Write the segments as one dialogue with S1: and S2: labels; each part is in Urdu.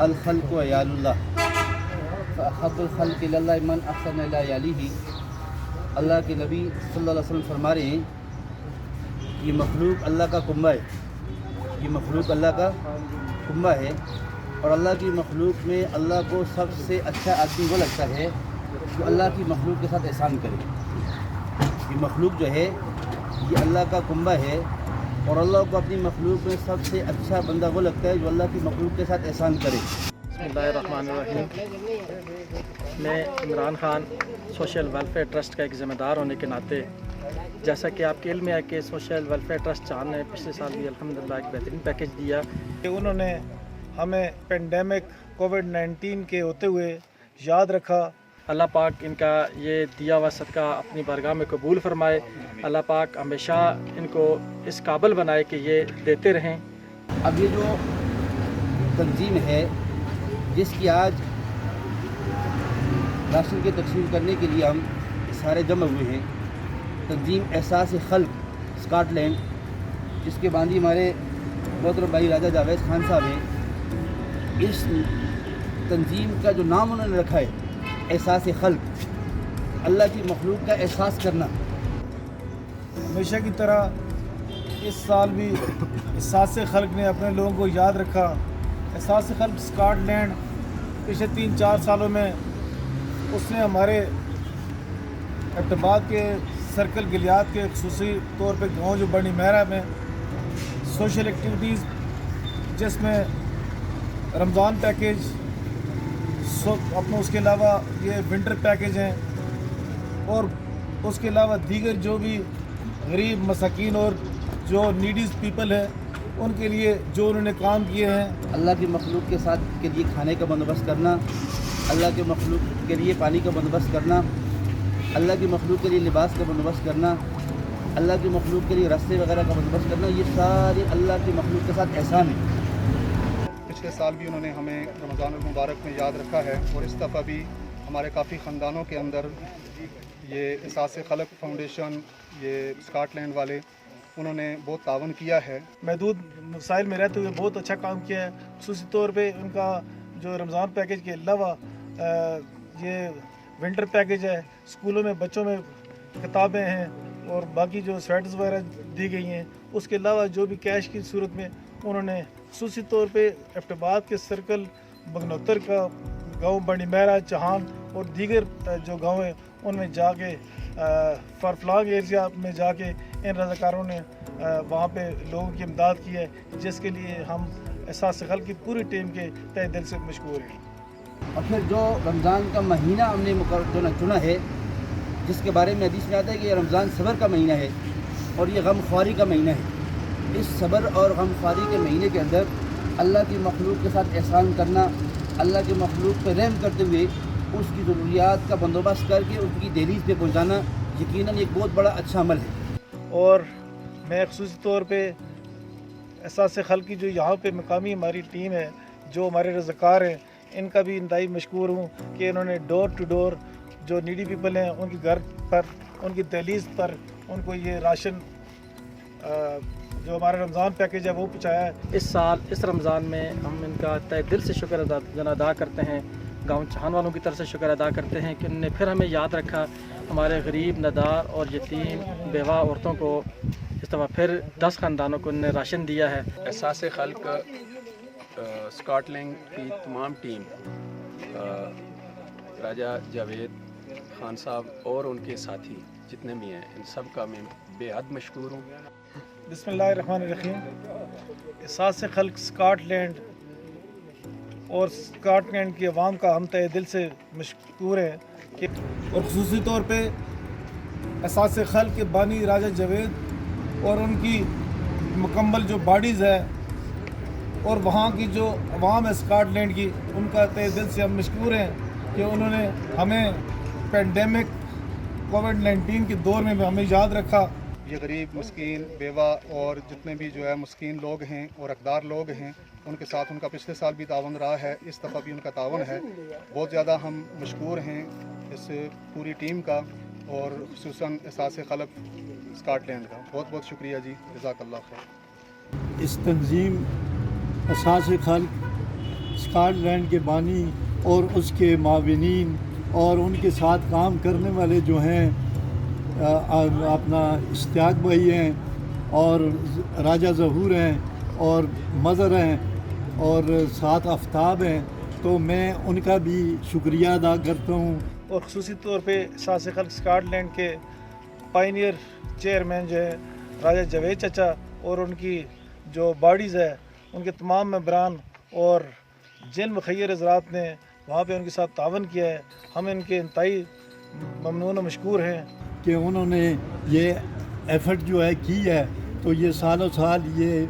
S1: الخلق عیاللہ فاحب الخلق اللہ من احسن الی عیالہ۔ اللہ کے نبی صلی اللہ علیہ وسلم فرما رہے ہیں یہ مخلوق اللہ کا کنبہ ہے، یہ مخلوق اللہ کا کنبہ ہے، اور اللہ کی مخلوق میں اللہ کو سب سے اچھا آدمی وہ لگتا ہے جو اللہ کی مخلوق کے ساتھ احسان کرے۔ یہ مخلوق جو ہے یہ اللہ کا کنبہ ہے، اور اللہ کو اپنی مخلوق میں سب سے اچھا بندہ وہ لگتا ہے جو اللہ کی مخلوق کے ساتھ احسان کرے۔
S2: بسم اللہ الرحمن الرحیم۔ میں Imran Khan social welfare trust کا ایک ذمہ دار ہونے کے ناطے، جیسا کہ آپ کے علم میں ہے کہ سوشل ویلفیئر ٹرسٹ چاند نے پچھلے سال بھی الحمدللہ ایک بہترین پیکیج دیا
S3: کہ انہوں نے ہمیں پینڈیمک کووڈ-19 کے ہوتے ہوئے یاد رکھا۔
S2: اللہ پاک ان کا یہ دیا ہوا صدقہ اپنی بارگاہ میں قبول فرمائے۔ اللہ پاک ہمیشہ ان کو اس قابل بنائے کہ یہ دیتے رہیں۔
S1: اب یہ جو تنظیم ہے جس کی آج راشن کی تقسیم کرنے کے لیے ہم سارے جمع ہوئے ہیں، تنظیم احساس خلق اسکاٹ لینڈ، جس کے باندھی ہمارے محترم بھائی راجہ جاوید خان صاحب ہیں، اس تنظیم کا جو نام انہوں نے رکھا ہے احساس خلق، اللہ کی مخلوق کا احساس کرنا۔
S3: ہمیشہ کی طرح اس سال بھی احساس خلق نے اپنے لوگوں کو یاد رکھا۔ احساس خلق اسکاٹ لینڈ پچھلے 3-4 سالوں میں اس نے ہمارے ارتباط کے سرکل گلیات کے خصوصی طور پہ گاؤں جو بڑی مہرہ میں سوشل ایکٹیویٹیز، جس میں رمضان پیکیج، اپنا اس کے علاوہ یہ ونٹر پیکیج ہیں، اور اس کے علاوہ دیگر جو بھی غریب مساکین اور جو نیڈیز پیپل ہیں ان کے لیے جو انہوں نے کام کیے ہیں۔
S1: اللہ کی مخلوق کے ساتھ کے لیے کھانے کا بندوبست کرنا، اللہ کے مخلوق کے لیے پانی کا بندوبست کرنا، اللہ کی مخلوق کے لیے لباس کا بندوبست کرنا، اللہ کی مخلوق کے لیے راستے وغیرہ کا بندوبست کرنا، یہ سارے اللہ کی مخلوق کے ساتھ احسان ہے۔
S4: پچھلے سال بھی انہوں نے ہمیں رمضان المبارک میں یاد رکھا ہے، اور اس دفعہ بھی ہمارے کافی خاندانوں کے اندر یہ احساس خلق فاؤنڈیشن، یہ اسکاٹ لینڈ والے، انہوں نے بہت تعاون کیا ہے۔
S3: محدود مسائل میں رہتے ہوئے بہت اچھا کام کیا ہے۔ خصوصی طور پہ ان کا جو رمضان پیکیج کے علاوہ یہ ونٹر پیکیج ہے، اسکولوں میں بچوں میں کتابیں ہیں اور باقی جو سویٹرز وغیرہ دی گئی ہیں، اس کے علاوہ جو بھی کیش کی صورت میں انہوں نے خصوصی طور پہ ابٹباد کے سرکل بگنوتر کا گاؤں بڑی مہرہ، چہان اور دیگر جو گاؤں ہیں ان میں جا کے فارفلانگ ایریا میں جا کے ان رضاکاروں نے وہاں پہ لوگوں کی امداد کی ہے، جس کے لیے ہم احساس خلق کی پوری ٹیم کے تہ دل سے مشکور ہیں۔
S1: اور پھر جو رمضان کا مہینہ ہم نے چنا ہے، جس کے بارے میں حدیث میں آتا ہے کہ یہ رمضان صبر کا مہینہ ہے اور یہ غم خواری کا مہینہ ہے۔ اس صبر اور غم خواری کے مہینے کے اندر اللہ کی مخلوق کے ساتھ احسان کرنا، اللہ کی مخلوق پہ رحم کرتے ہوئے اس کی ضروریات کا بندوبست کر کے ان کی دہلیز پہ پہنچانا یقیناً ایک بہت بڑا اچھا عمل ہے۔
S3: اور میں خصوصی طور پہ احساس خلق کی جو یہاں پہ مقامی ہماری ٹیم ہے، جو ہمارے رضاکار ہیں، ان کا بھی انتہائی مشکور ہوں کہ انہوں نے ڈور ٹو ڈور جو نیڈی پیپل ہیں ان کے گھر پر، ان کی دہلیز پر ان کو یہ راشن جو ہمارا رمضان پیکیج ہے وہ پہنچایا ہے۔
S2: اس سال اس رمضان میں ہم ان کا تہ دل سے شکر ادا کرتے ہیں، گاؤں چہان والوں کی طرف سے شکر ادا کرتے ہیں کہ انہوں نے پھر ہمیں یاد رکھا، ہمارے غریب ندار اور یتیم بیوہ عورتوں کو اس دفعہ پھر 10 خاندانوں کو انہوں نے راشن دیا ہے۔
S5: احساس خلق اسکاٹ لینڈ کی تمام ٹیم، راجہ جاوید خان صاحب اور ان کے ساتھی جتنے بھی ہیں، ان سب کا میں بے حد مشکور ہوں۔
S3: بسم اللہ الرحمن الرحیم۔ احساس خلق اسکاٹ لینڈ اور اسکاٹ لینڈ کی عوام کا ہم تہ دل سے مشکور ہیں کہ اور خصوصی طور پہ احساس خلق کے بانی راجہ جاوید اور ان کی مکمل جو باڈیز ہے اور وہاں کی جو عوام ہے اسکاٹ لینڈ کی، ان کا تہ دل سے ہم مشکور ہیں کہ انہوں نے ہمیں پینڈیمک کووڈ-19 کے دور میں ہمیں یاد رکھا۔
S4: یہ غریب مسکین بیوہ اور جتنے بھی جو ہے مسکین لوگ ہیں اور حقدار لوگ ہیں، ان کے ساتھ ان کا پچھلے سال بھی تعاون رہا ہے، اس دفعہ بھی ان کا تعاون ہے۔ بہت زیادہ ہم مشکور ہیں اس پوری ٹیم کا، اور خصوصاً احساس خلق اسکاٹ لینڈ کا۔ بہت بہت شکریہ جی، جزاک اللہ خیر۔
S6: اس تنظیم احساس خلق اسکاٹ لینڈ کے بانی اور اس کے معاونین اور ان کے ساتھ کام کرنے والے جو ہیں اپنا اشتیاق بھائی ہیں اور راجہ ظہور ہیں اور مظہر ہیں اور ساتھ آفتاب ہیں، تو میں ان کا بھی شکریہ ادا کرتا ہوں۔
S3: اور خصوصی طور پہ ساز خلق اسکاٹ لینڈ کے پائنیئر چیئرمین جو ہے راجہ جاوید چچا اور ان کی جو باڈیز ہے ان کے تمام ممبران اور جن مخیر حضرات نے وہاں پہ ان کے ساتھ تعاون کیا ہے، ہم ان کے انتہائی ممنون و مشکور ہیں
S6: کہ انہوں نے یہ ایفرٹ جو ہے کی ہے، تو یہ سالوں سال یہ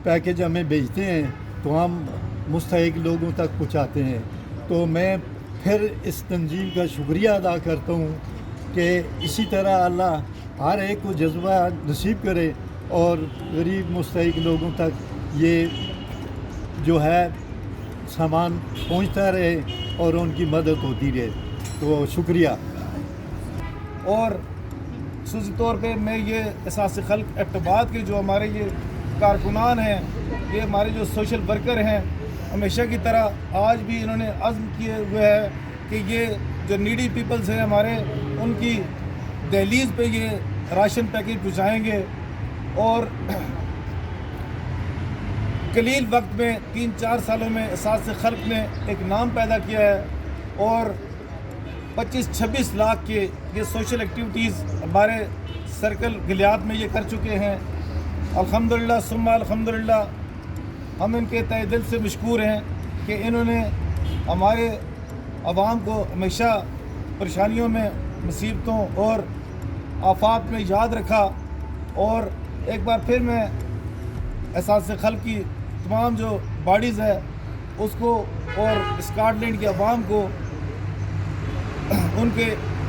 S6: پیکج ہمیں بھیجتے ہیں تو ہم مستحق لوگوں تک پہنچاتے ہیں۔ تو میں پھر اس تنظیم کا شکریہ ادا کرتا ہوں کہ اسی طرح اللہ ہر ایک کو جذبہ نصیب کرے اور غریب مستحق لوگوں تک یہ جو ہے سامان پہنچتا رہے اور ان کی مدد ہوتی رہے۔ تو شکریہ۔
S3: اور خصوصی طور پہ میں یہ اساس خلق ایبٹ کے جو ہمارے یہ کارکنان ہیں، یہ ہمارے جو سوشل ورکر ہیں، ہمیشہ کی طرح آج بھی انہوں نے عزم کیے ہوئے ہے کہ یہ جو نیڈی پیپلز ہیں ہمارے، ان کی دہلیز پہ یہ راشن پیکج پہنچائیں گے۔ اور قلیل وقت میں 3-4 سالوں میں اساس خلق نے ایک نام پیدا کیا ہے اور 25-26 لاکھ کے یہ سوشل ایکٹیویٹیز ہمارے سرکل گلیات میں یہ کر چکے ہیں۔ الحمدللہ ثم الحمدللہ، ہم ان کے تہ دل سے مشکور ہیں کہ انہوں نے ہمارے عوام کو ہمیشہ پریشانیوں میں، مصیبتوں اور آفات میں یاد رکھا۔ اور ایک بار پھر میں اساس خلق کی تمام جو باڈیز ہے اس کو اور اسکاٹ لینڈ کے عوام کو ان کے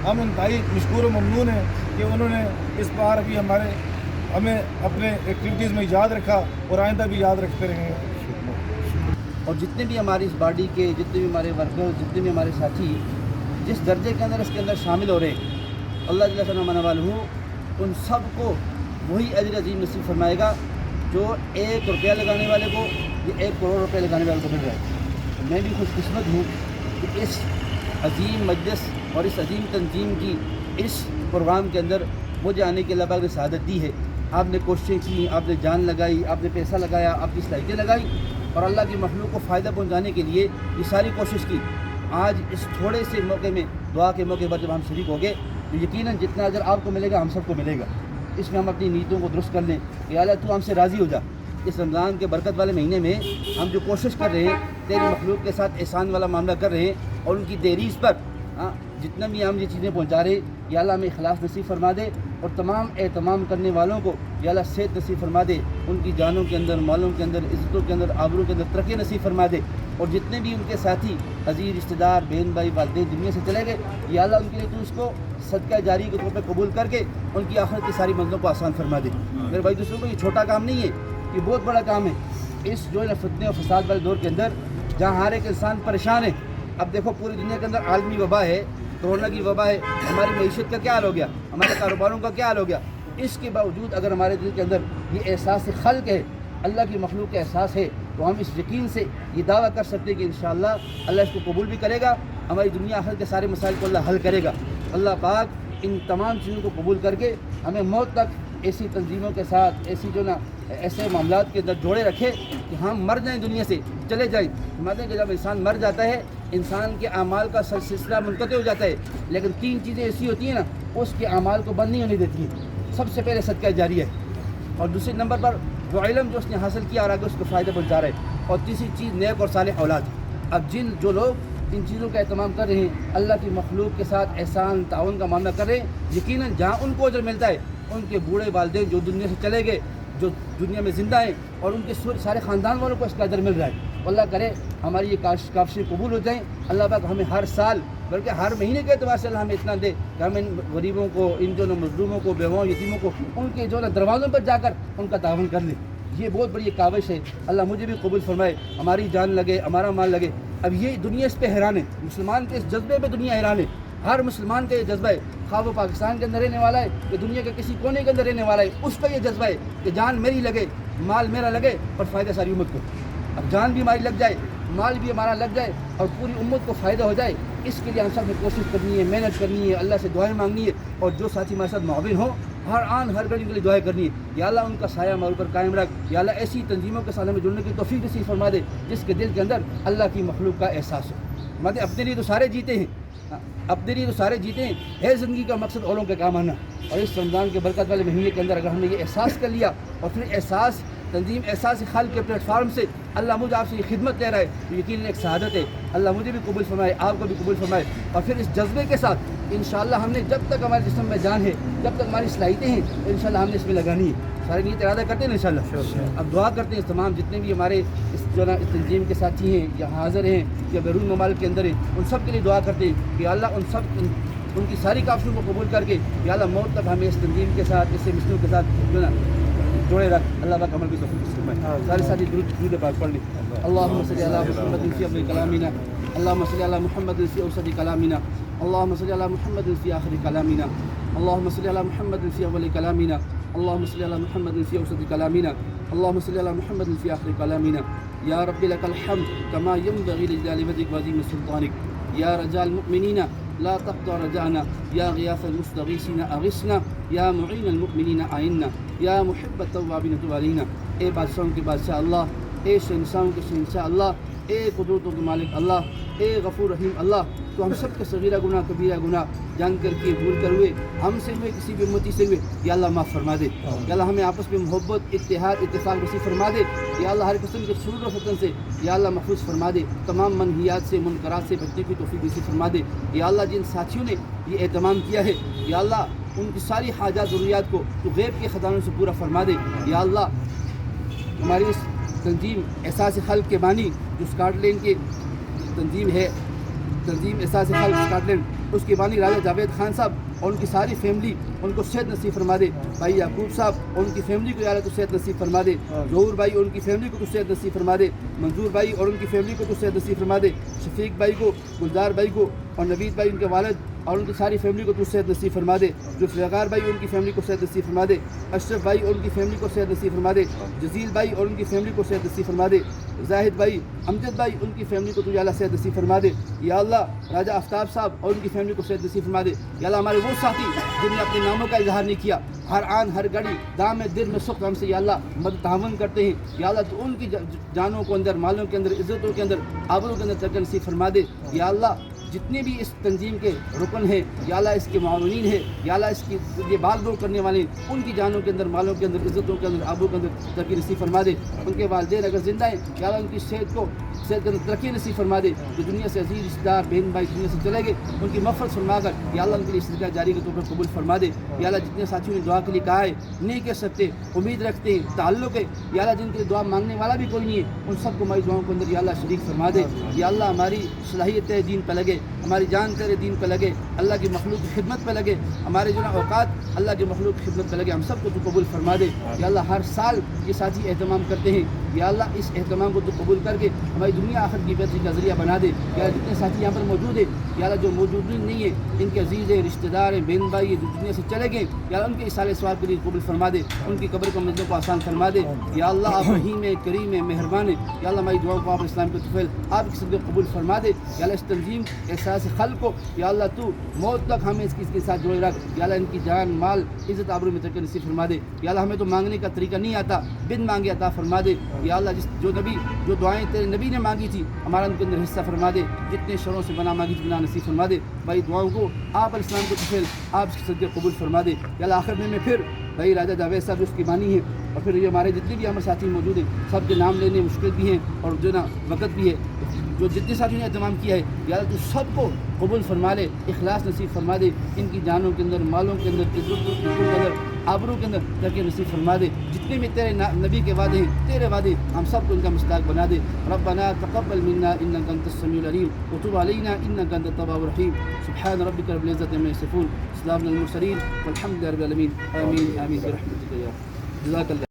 S3: ہم انتہائی مشکور و ممنون ہیں کہ انہوں نے اس بار بھی ہمیں اپنے ایکٹیویٹیز میں یاد رکھا اور آئندہ بھی یاد رکھتے رہیں گے۔
S1: اور جتنے بھی ہماری اس باڈی کے، جتنے بھی ہمارے ورکر، جتنے بھی ہمارے ساتھی جس درجے کے اندر اس کے اندر شامل ہو رہے ہیں، اللہ جل شانہ والہ ان سب کو وہی اجر عظیم نصیب فرمائے گا جو 1 روپیہ لگانے والے کو یہ 1 کروڑ روپے لگانے والے کو مل رہا ہے۔ تو میں بھی خوش قسمت ہوں کہ اس عظیم مجلس اور اس عظیم تنظیم کی اس پروگرام کے اندر مجھے آنے کی اللہ پاک نے سعادت دی ہے۔ آپ نے کوششیں کی، آپ نے جان لگائی، آپ نے پیسہ لگایا، آپ کی صلاحیتیں لگائی اور اللہ کی مخلوق کو فائدہ پہنچانے کے لیے یہ ساری کوشش کی۔ آج اس تھوڑے سے موقع میں، دعا کے موقع پر جب ہم شریک ہو گئے تو یقیناً جتنا اجر آپ کو ملے گا ہم سب کو ملے گا۔ اس میں ہم اپنی نیتوں کو درست کر لیں کہ اللہ تو ہم سے راضی ہو جا۔ اس رمضان کے برکت والے مہینے میں ہم جو کوشش کر رہے ہیں، تیری مخلوق کے ساتھ احسان والا معاملہ کر رہے ہیں اور ان کی دہلیز پر جتنا بھی ہم یہ چیزیں پہنچا رہے ہیں، یا اللہ ہمیں اخلاص نصیب فرما دے اور تمام اہتمام کرنے والوں کو یا اللہ صحت نصیب فرما دے، ان کی جانوں کے اندر، مالوں کے اندر، عزتوں کے اندر، آبروں کے اندر ترقی نصیب فرما دے۔ اور جتنے بھی ان کے ساتھی عزیز رشتہ دار، بہن بھائی، والدین دنیا سے چلے گئے، یا اللہ ان کے لیے تو اس کو صدقہ جاری کے طور پہ قبول کر کے ان کی آخرت کی ساری منزلوں کو آسان فرما دے۔ میرے بھائی دوستوں کو، یہ چھوٹا کام نہیں ہے، یہ بہت بڑا کام ہے۔ اس جو ہے فتنے اور فساد والے دور کے اندر جہاں ہر ایک انسان پریشان ہے، اب دیکھو پوری دنیا کے اندر عالمی وبا ہے، کورونا کی وبا ہے، ہماری معیشت کا کیا حال ہو گیا، ہمارے کاروباروں کا کیا حال ہو گیا۔ اس کے باوجود اگر ہمارے دل کے اندر یہ احساس خلق ہے، اللہ کی مخلوق کا احساس ہے، تو ہم اس یقین سے یہ دعویٰ کر سکتے ہیں کہ انشاءاللہ اللہ اس کو قبول بھی کرے گا، ہماری دنیا آخرت کے سارے مسائل کو اللہ حل کرے گا۔ اللہ پاک ان تمام چیزوں کو قبول کر کے ہمیں موت تک ایسی تنظیموں کے ساتھ، ایسے معاملات کے اندر جوڑے رکھے کہ ہم مر جائیں، دنیا سے چلے جائیں۔ ہمارے کہ جب انسان مر جاتا ہے، انسان کے اعمال کا سلسلہ منقطع ہو جاتا ہے، لیکن 3 چیزیں ایسی ہوتی ہیں نا، اس کے اعمال کو بند نہیں ہونے دیتی ہیں۔ سب سے پہلے صدقہ جاریہ ہے، اور دوسرے نمبر پر وہ علم جو اس نے حاصل کیا اور آگے اس کو فائدہ پہنچا رہے ہیں، اور تیسری چیز نیک اور صالح اولاد۔ اب جو لوگ ان چیزوں کا اہتمام کر رہے ہیں، اللہ کی مخلوق کے ساتھ احسان تعاون کا معاملہ کر رہے ہیں، یقیناً جہاں ان کو اجر ملتا ہے، ان کے بوڑھے والدین جو دنیا سے چلے گئے، جو دنیا میں زندہ ہیں، اور ان کے سارے خاندان والوں کو اس کا اجر مل رہا ہے۔ اللہ کرے ہماری یہ کاوشیں قبول ہو جائیں۔ اللہ پاک ہمیں ہر سال، بلکہ ہر مہینے کے اعتبار سے اللہ ہمیں اتنا دے کہ ہم ان غریبوں کو، ان جو مظلوموں کو، بیواؤں، یتیموں کو، ان کے جو دروازوں پر جا کر ان کا تعاون کر لیں۔ یہ بہت بڑی کاوش ہے، اللہ مجھے بھی قبول فرمائے، ہماری جان لگے، ہمارا مال لگے۔ اب یہ دنیا اس پہ حیران ہے، مسلمان کے اس جذبے پہ دنیا حیران ہے۔ ہر مسلمان کا یہ جذبہ ہے، خواہ وہ پاکستان کے اندر رہنے والا ہے کہ دنیا کے کسی کونے کے اندر رہنے والا ہے، اس کا یہ جذبہ ہے کہ جان میری لگے، مال میرا لگے اور فائدہ ساری امت کو۔ اب جان بھی ہماری لگ جائے مال بھی ہمارا لگ جائے اور پوری امت کو فائدہ ہو جائے، اس کے لیے ہم سب نے کوشش کرنی ہے، محنت کرنی ہے، اللہ سے دعائیں مانگنی ہے، اور جو ساتھی ہمارے ساتھ معاون ہوں ہر آن ہر گھڑی کے لیے دعائیں کرنی ہے۔ یا اللہ ان کا سایہ ہمارے اوپر قائم رکھ، یا اللہ ایسی تنظیموں کے ساتھ ہمیں جڑنے کی توفیق نصیب فرما دے جس کے دل کے اندر اللہ کی مخلوق کا احساس ہو۔ مطلب اپنے لیے تو سارے جیتے ہیں، اپنے لیے تو سارے جیتے ہیں، ہے زندگی کا مقصد اوروں کے کام آنا۔ اور اس رمضان کے برکت والے مہینے کے اندر اگر ہم نے یہ احساس کر لیا اور پھر احساس تنظیم احساس خلق کے پلیٹ فارم سے اللہ مجھے آپ سے یہ خدمت لے رہا ہے تو یقیناً ایک سعادت ہے۔ اللہ مجھے بھی قبول فرمائے، آپ کو بھی قبول فرمائے، اور پھر اس جذبے کے ساتھ انشاءاللہ ہم نے جب تک ہمارے جسم میں جان ہے، جب تک ہماری صلاحیتیں ہیں، انشاءاللہ ہم نے اس میں لگانی ہے۔ سارے نیت ارادہ کرتے ہیں انشاءاللہ۔ اب دعا کرتے ہیں تمام جتنے بھی ہمارے اس جو نا اس تنظیم کے ساتھی ہیں یا حاضر ہیں یا بیرون ممالک کے اندر ہیں، ان سب کے لیے دعا کرتے ہیں کہ اللہ ان کی ساری کاوشوں کو قبول کر کے یا اللہ موت تک ہمیں اس تنظیم کے ساتھ، اس سے مسلموں کے ساتھ جو نا جوڑے رکھ۔ اللہ پاک عمل کی توفیق فرمائے۔ سارے ساتھی درود پاک پڑھ لیں۔ اللهم صل على محمد في أول كلامنا، اللهم صل على محمد في أوسط كلامنا، اللهم صل على محمد في آخر كلامنا، اللهم صل على محمد في أول كلامنا، اللهم صل على محمد في أوسط كلامنا، اللهم صل على محمد في آخر كلامنا۔ يا رب لك الحمد كما ينبغي لجلال وجهك وعظيم سلطانك، يا رجاء المؤمنين لا تقطع رجعنا، يا غياث المستغيثين أغثنا، يا معين المؤمنين أعنا، يا محب التوابين تب علينا۔ اے بادشاہوں کے بادشاہ اللہ، اے شہنشاہوں کے شہنشاہ اللہ، اے قدرتوں کے مالک اللہ، اے غفور رحیم اللہ، تو ہم سب کے صغیرہ گناہ کبیرہ گناہ جان کر کے بھول کر ہوئے، ہم سے ہوئے، کسی بھی امتی سے ہوئے، یا اللہ معاف فرما دے۔ یا اللہ ہمیں آپس میں محبت، اتحاد، اتفاق نصیب فرما دے۔ یا اللہ ہر قسم کے سرور و فتن سے یا اللہ محفوظ فرما دے، تمام منہیات سے، منکرات سے بچنے کی توفیق نصیب فرما دے۔ یا اللہ جن ساتھیوں نے یہ اہتمام کیا ہے یا اللہ ان کی ساری حاجات ضروریات کو تو غیب کے خزانوں سے پورا فرما دے۔ یا اللہ ہماری اس تنظیم احساس خلق کے بانی جو اسکاٹ لینڈ کی تنظیم ہے، تنظیم احساس خلق اسکاٹ لینڈ، اس کے بانی راجہ جاوید خان صاحب اور ان کی ساری فیملی، ان کو صحت نصیب فرما دے۔ بھائی یعقوب صاحب اور ان کی فیملی کو یا اللہ تو صحت نصیب فرما دے۔ ظہور بھائی اور ان کی فیملی کو تو صحت نصیب فرما دے۔ منظور بھائی اور ان کی فیملی کو تو صحت نصیب فرما دے۔ شفیق بھائی کو، گلزار بھائی کو، اور نوید بھائی ان کے والد اور ان کی ساری فیملی کو تو صحت نصیب فرما دے۔ جو فلغار بھائی اور ان کی فیملی کو صحت نصیب فرما دے۔ اشرف بھائی اور ان کی فیملی کو صحت نصیب فرما دے۔ جزیل بھائی اور ان کی فیملی کو صحت نصیب فرما دے۔ زاہد بھائی، امجد بھائی، ان کی فیملی کو تو یا اللہ صحت نصیب فرما دے۔ یا اللہ راجہ آفتاب صاحب اور ان کی فیملی کو صحت نصیب فرما دے۔ یا اللہ ہمارے وہ ساتھی جن نے اپنے ناموں کا اظہار نہیں کیا، ہر آن ہر گھڑی دام میں دل میں سخت ہم سے یا اللہ مدد تعاون کرتے ہیں، یا اللہ تو ان کی جانوں کو اندر، مالوں کے اندر، عزتوں کے اندر، آبروں کے اندر ترقی نصیب فرما دے۔ یا اللہ جتنے بھی اس تنظیم کے رکن ہیں یا اللہ اس کے معاونین ہیں یا اللہ اس کی یہ بال بول کرنے والے ہیں، ان کی جانوں کے اندر، مالوں کے اندر، عزتوں کے اندر، آبوں کے اندر ترقی نصیب فرما دے۔ ان کے والدین اگر زندہ ہیں یا اللہ ان کی صحت کے اندر ترقی نصیب فرما دے۔ جو دنیا سے عزیز رشتہ دار بہن بھائی دنیا سے چلے گئے ان کی مغفرت فرما کر یا اللہ ان کے لیے صدقہ جاری کے طور پر قبول فرما دے۔ یا اللہ جتنے ساتھیوں نے دعا کے لیے کہا ہے، نہیں کہہ سکتے، امید رکھتے ہیں، تعلق ہے یا اللہ جن کے لیے دعا مانگنے والا بھی کوئی نہیں ہے، ان سب کو ہماری دعاؤں کے اندر یا اللہ شریک فرما دے۔ یا اللہ ہماری صلاحیت تیرے دین پہ لگے، ہماری جان تیرے دین پہ لگے، اللہ کی مخلوق کی خدمت پہ لگے، ہمارے جو نا اوقات اللہ کی مخلوق کی خدمت پہ لگے، ہم سب کو تو قبول فرما دے۔ یا اللہ ہر سال یہ ساتھی اہتمام کرتے ہیں، یا اللہ اس اہتمام کو تو قبول کر کے ہماری دنیا آخر کی بہتری کا ذریعہ بنا دے۔ یا اللہ جتنے ساتھی یہاں پر موجود ہیں یا اللہ جو موجود نہیں ہیں، ان کے عزیز ہیں، رشتہ دار ہیں، بہن بھائی ہیں جو دنیا سے چلے گئے، یا اللہ ان کے اصالِ ثواب کے لیے قبول فرما دے، ان کی قبر کو منزلوں کو آسان فرما دے۔ یا اللہ آپ رحیم ہے، کریم ہے، مہربان ہے، یا اللہ ہماری دعاؤں کو آپ اسلام کے طفیل آپ کی صدقے قبول فرما دے۔ یا اللہ اس تنظیم احساس خلق کو یا اللہ تو موت تک ہمیں اس کے ساتھ جوڑے رکھ، یا اللہ ان کی جان، مال، عزت، آبرو میں ترقی نصیب فرما دے۔ یا اللہ ہمیں تو مانگنے کا طریقہ نہیں آتا، بن مانگے عطا فرما دے۔ یا اللہ جو دعائیں تیرے نبی نے مانگی تھی ہمارا ان کے اندر حصہ فرما دے، جتنے شروں سے بنا مانگی تھی بنا نصیب فرما دے۔ بھائی دعاؤں کو آپ اسلام کے طفیل آپ اس کے صدقے قبول فرما دے۔ یا اللہ آخر میں پھر بھائی راجہ جاوید صاحب اس کی بانی ہے، اور پھر یہ ہمارے جتنے بھی ہمارے ساتھی موجود ہیں سب کے نام لینے مشکل بھی ہیں اور جو نا وقت بھی ہے، جو جتنے ساتھیوں نے اہتمام کیا ہے یا اللہ تو سب کو قبول فرما لے، اخلاص نصیب فرما دے، ان کی جانوں کے اندر، مالوں کے اندر، عزتوں کے اندر، آبروں کے اندر ترقی نصیب فرما دے۔ جتنے بھی تیرے نبی کے وعدے ہیں، تیرے وعدے، ہم سب کو ان کا مصداق بنا دے۔ ربنا تقبل منا انك انت السميع العليم وتب علينا انك انت التواب الرحيم سبحان ربك رب العزة عما يصفون سلام على المرسلين والحمد لله رب العالمين آمين آمين برحمتك يا رب جزاك الله